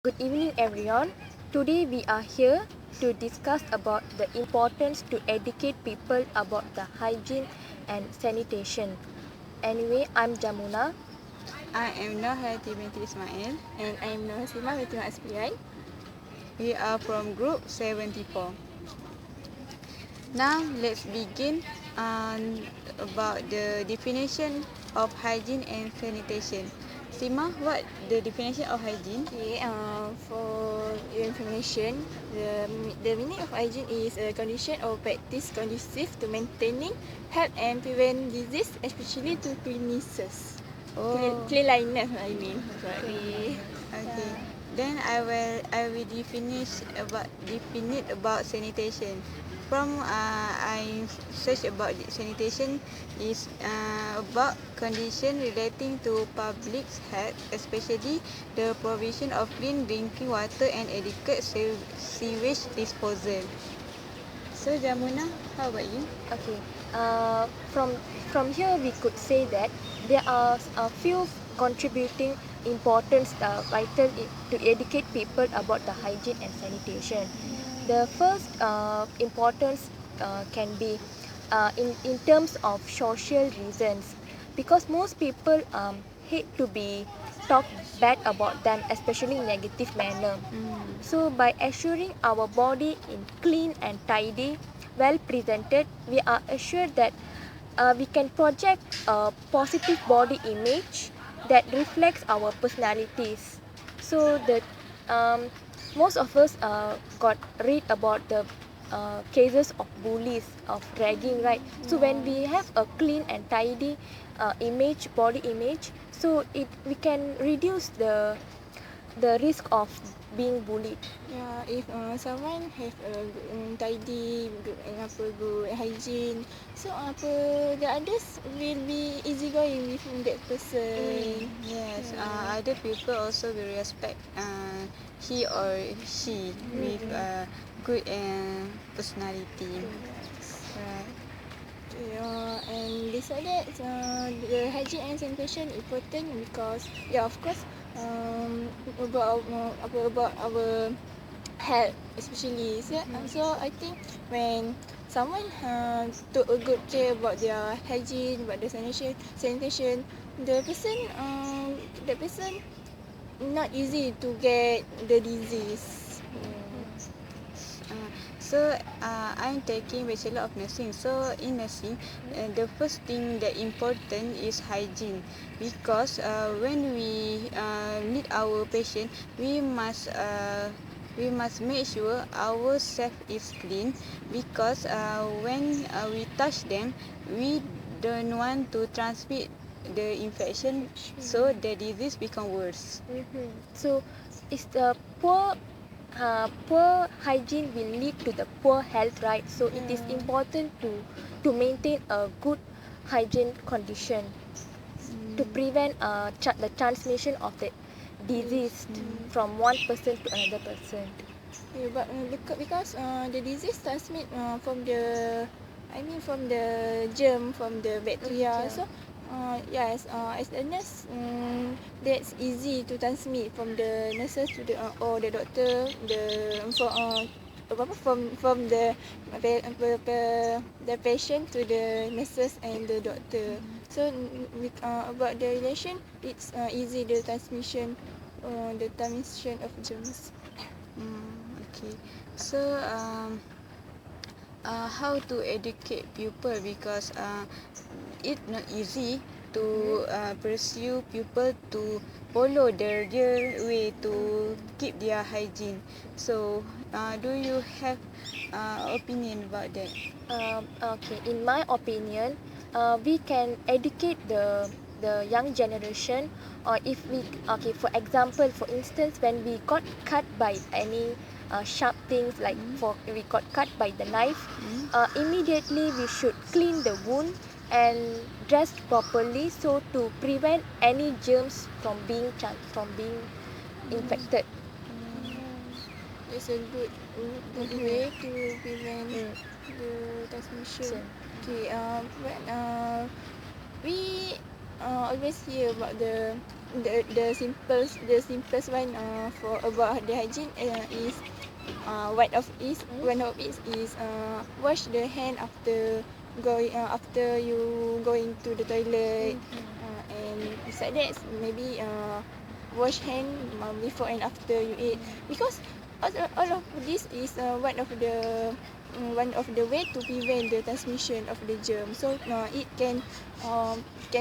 Good evening, everyone. Today we are here to discuss about the importance to educate people about the hygiene and sanitation. Anyway, I'm Jamuna. I am Nohati binti Ismail. And I'm Nur Haslimah with Tengah SPI. We are from Group 74. Now let's begin about the definition of hygiene and sanitation. Sima, what the definition of hygiene? Okay, for your information, the meaning of hygiene is a condition or practice conducive to maintaining health and prevent disease, especially to premises. Cleanliness, I mean. Sorry. Okay. Then I will define it about sanitation. From I search about sanitation is about condition relating to public health, especially the provision of clean drinking water and adequate sewage disposal. So Jamuna, how about you? Okay. From here we could say that there are a few contributing importance vital to educate people about the hygiene and sanitation. The first importance can be in terms of social reasons, because most people hate to be talked bad about them, especially in negative manner. So by assuring our body in clean and tidy, well presented, we are assured that we can project a positive body image that reflects our personalities. So the um, most of us got read about the cases of bullies, of ragging, right? So when we have a clean and tidy body image, so we can reduce the risk of being bullied. Yeah, if someone have a tidy, good hygiene, so the others will be easygoing with that person. Yes, other people also will respect he or she with good personality. Right. And besides that, the hygiene and sanitation important because of course, about our health especially. So I think when someone took a good care about their hygiene, about the sanitation, the person not easy to get the disease. I'm taking Bachelor of Nursing. So in nursing, the first thing that important is hygiene, because when we meet our patient, we must make sure our self is clean, because when we touch them, we don't want to transmit the infection, so the disease become worse. So is the poor hygiene will lead to the poor health, right? So it is important to maintain a good hygiene condition to prevent the transmission of the disease from one person to another person. Yeah, but because the disease transmit from the, I mean from the germ, from the bacteria. So yes, as a nurse, that's easy to transmit from the nurses to the or the doctor, from the patient to the nurses and the doctor. So about the relation, it's easy the transmission of germs. Okay. So how to educate people, because it's not easy to pursue people to follow their way to keep their hygiene. So do you have opinion about that? Okay, in my opinion, we can educate the young generation, or if we, okay, for example, for instance, when we got cut by any sharp things, like for we got cut by the knife, immediately we should clean the wound and dress properly, so to prevent any germs from being infected. It's a good way to prevent the transmission. Okay, but we always hear about the the simplest one for about the hygiene is one of it is wash the hand after you going to the toilet, and beside that maybe wash hand before and after you eat, because all of this is one of the way to prevent the transmission of the germ. So it can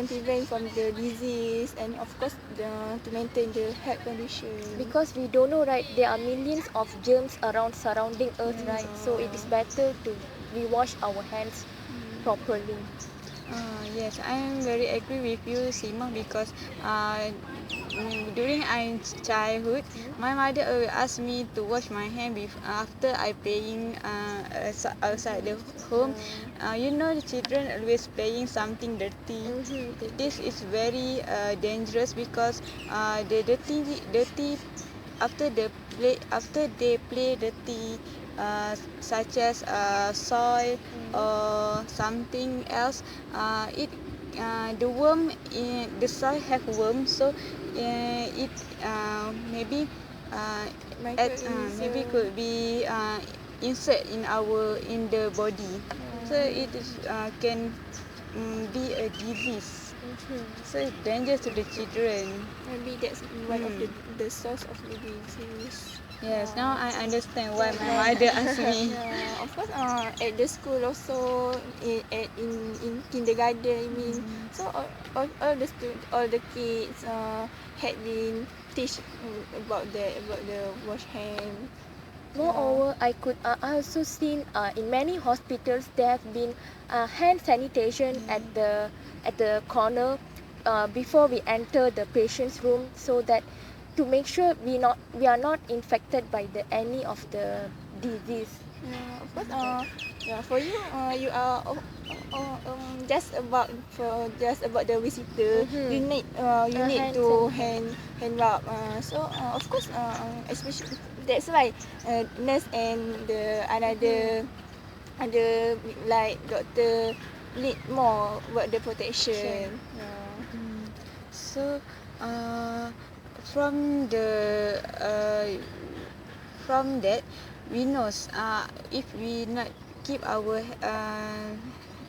prevent from the disease, and of course to maintain the health condition. Because we don't know, right, there are millions of germs around surrounding us, right? So it is better to we wash our hands properly. Yes, I am very agree with you, Sima, because during my childhood, my mother always asked me to wash my hand after I playing outside the home. You know, the children always playing something dirty. This is very dangerous because the dirty after they play dirty, such as soil or something else, the worm in the soil have worm, so it maybe maybe could be insert in the body, so it is can be a disease. So it's dangerous to the children. Maybe that's one of the source of the disease. Yes, now I understand why my mother asked me. Yeah, of course, at the school also, in kindergarten, I mean, so all the kids had been teach about the wash hand. Moreover, I also seen in many hospitals there have been hand sanitation at the corner before we enter the patient's room, so that to make sure we are not infected by any of the disease. Yeah, of course. Yeah, for you, you are just about the visitor. You need hand to sanitizer. hand rub. So of course, especially that's why nurse and the other like doctor need more about the protection. Yeah. So, from that, we know if we not keep our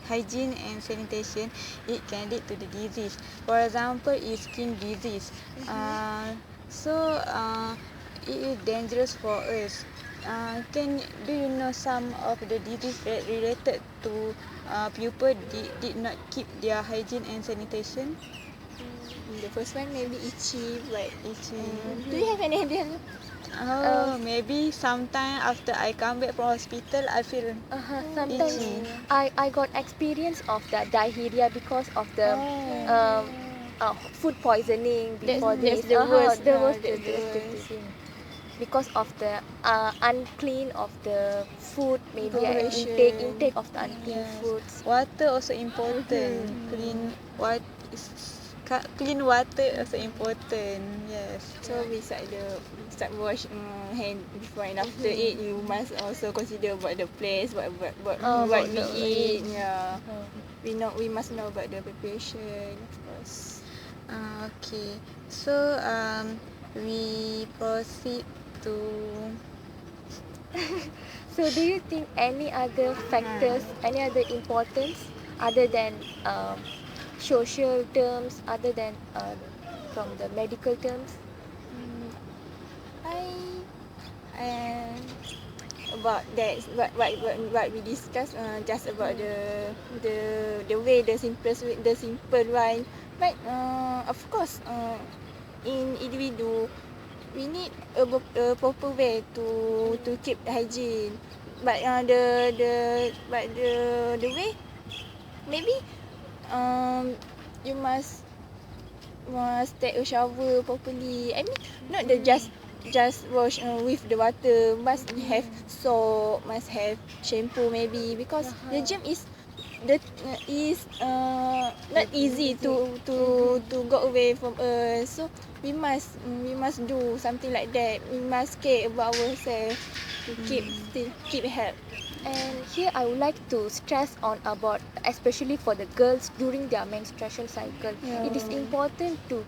hygiene and sanitation, it can lead to the disease. For example, is skin disease. So it is dangerous for us. Do you know some of the disease that related to people did not keep their hygiene and sanitation? The first one maybe itchy, but Itchy. do you have any idea? Maybe sometime after I come back from hospital, I feel Sometimes itchy. I got experience of the diarrhea because of the food poisoning before That's this. the worst. The Yeah, worst, that's the the worst worst. thing. Because of the unclean of the food, maybe Preparation. intake of the unclean Yes. foods. Water also important. Clean water also important. Yes. So beside start wash hand before and after eat, you must also consider about the place, what What we the eat. Yeah, we must know about the preparation, of course. Okay. So we proceed to So, do you think any other factors, any other importance other than social terms, other than from the medical terms? I about that what we discussed just about the way the simple one, but of course in individual we need a proper way to keep hygiene, but the way maybe you must take a shower properly. I mean, not the just wash with the water. Must have soap, must have shampoo maybe, because the germ is not easy to go away from us. So we must do something like that. We must care about ourselves to keep health. And here I would like to stress on about, especially for the girls during their menstruation cycle, it is important to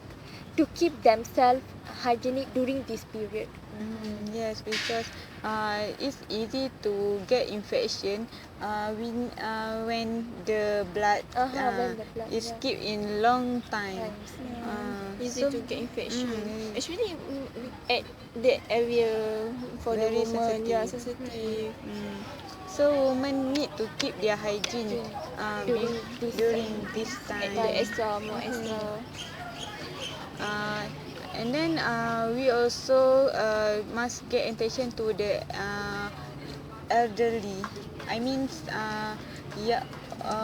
to keep themselves hygienic during this period. Yes, because it's easy to get infection when the blood When the blood, is yeah. keep in long time. Times. Easy So- to get infection. Mm. Actually, at that area for the Very woman, yeah, sensitive. sensitive. So women need to keep their hygiene During this during this And time. the extra, more extra. And then we also must get attention to the elderly. I mean, yeah,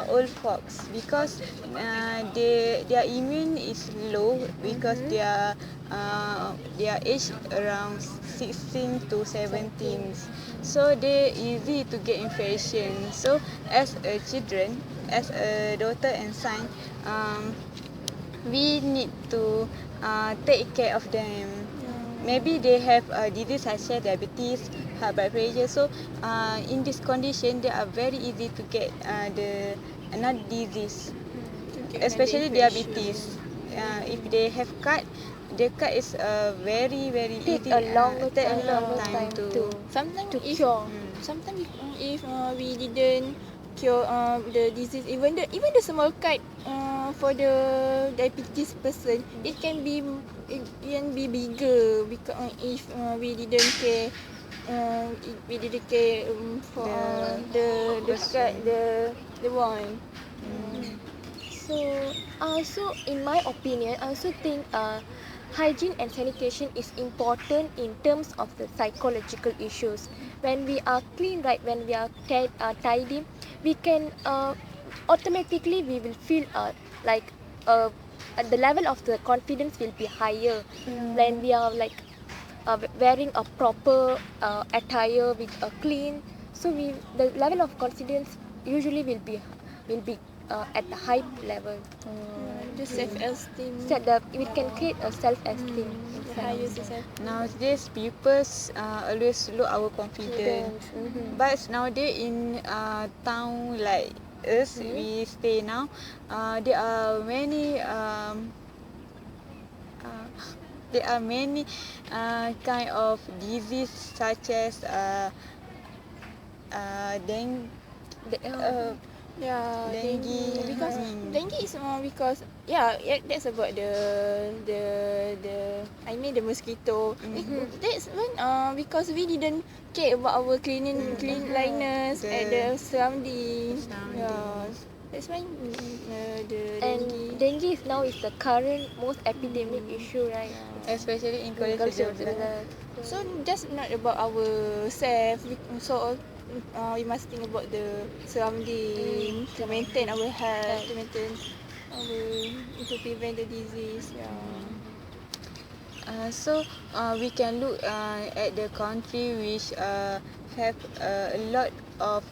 old folks, because their immune is low because their age around 16 to 17. So they easy to get infection. So as a children, as a daughter and son, we need to take care of them. Maybe they have a disease such as diabetes, high blood pressure. So in this condition, they are very easy to get the another disease, especially diabetes. If they have cut, the cut is very Take easy. a longer take time, a long time to. Sometimes to if cure. sometimes if we didn't cure the disease, even the small cut for the diabetes person, it can be bigger because if we didn't care. We didn't care for the cut person. the one. So in my opinion, I also think hygiene and sanitation is important in terms of the psychological issues. When we are clean, right, when we are tidy, we can automatically we will feel like the level of the confidence will be higher when we are like wearing a proper attire with a clean. So the level of confidence usually will be at the high level. The self-esteem. We can create a self-esteem The inside. highest self. Nowadays, people always look our confidence. But nowadays in town like us, we stay now. There are many there are many kind of disease such as dengue. Yeah, Dengue. because dengue is because that's about the I mean the mosquito. That's when because we didn't care about our cleanliness at the surrounding. Yeah, that's why the And dengue. dengue is the current most epidemic issue, right? Especially in In Kuala Gulf Sejahtera. So just not about ourselves. So we must think about the surrounding to maintain our health, to maintain our to prevent the disease. Yeah. So we can look at the country which have a lot of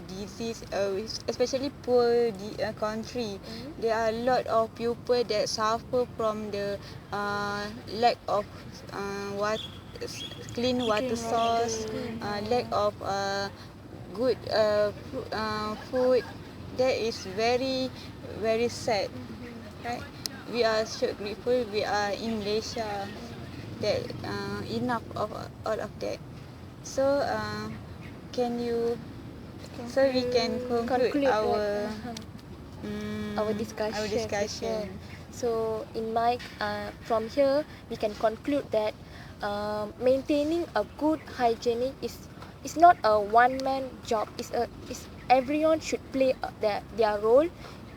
disease, especially poor country. There are a lot of people that suffer from the lack of clean water source, lack of good food. That is very sad, right? We are so grateful we are in Malaysia that enough of all of that. So can you so we can conclude our Our discussion. our discussion. So from here we can conclude that maintaining a good hygienic is not a one man job. Is everyone should play their role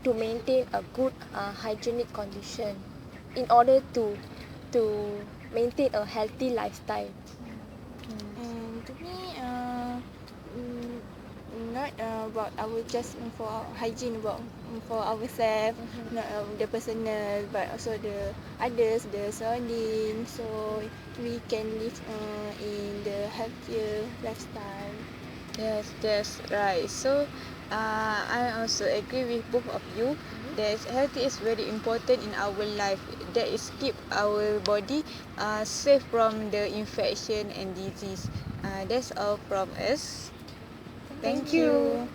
to maintain a good hygienic condition in order to maintain a healthy lifestyle. And to me, not about our just for hygiene, about for ourselves, not the personal, but also the others, the surrounding, so we can live in the healthier lifestyle. Yes, that's right. So I also agree with both of you that health is very important in our life. That is keep our body safe from the infection and disease. That's all from us. Thank you.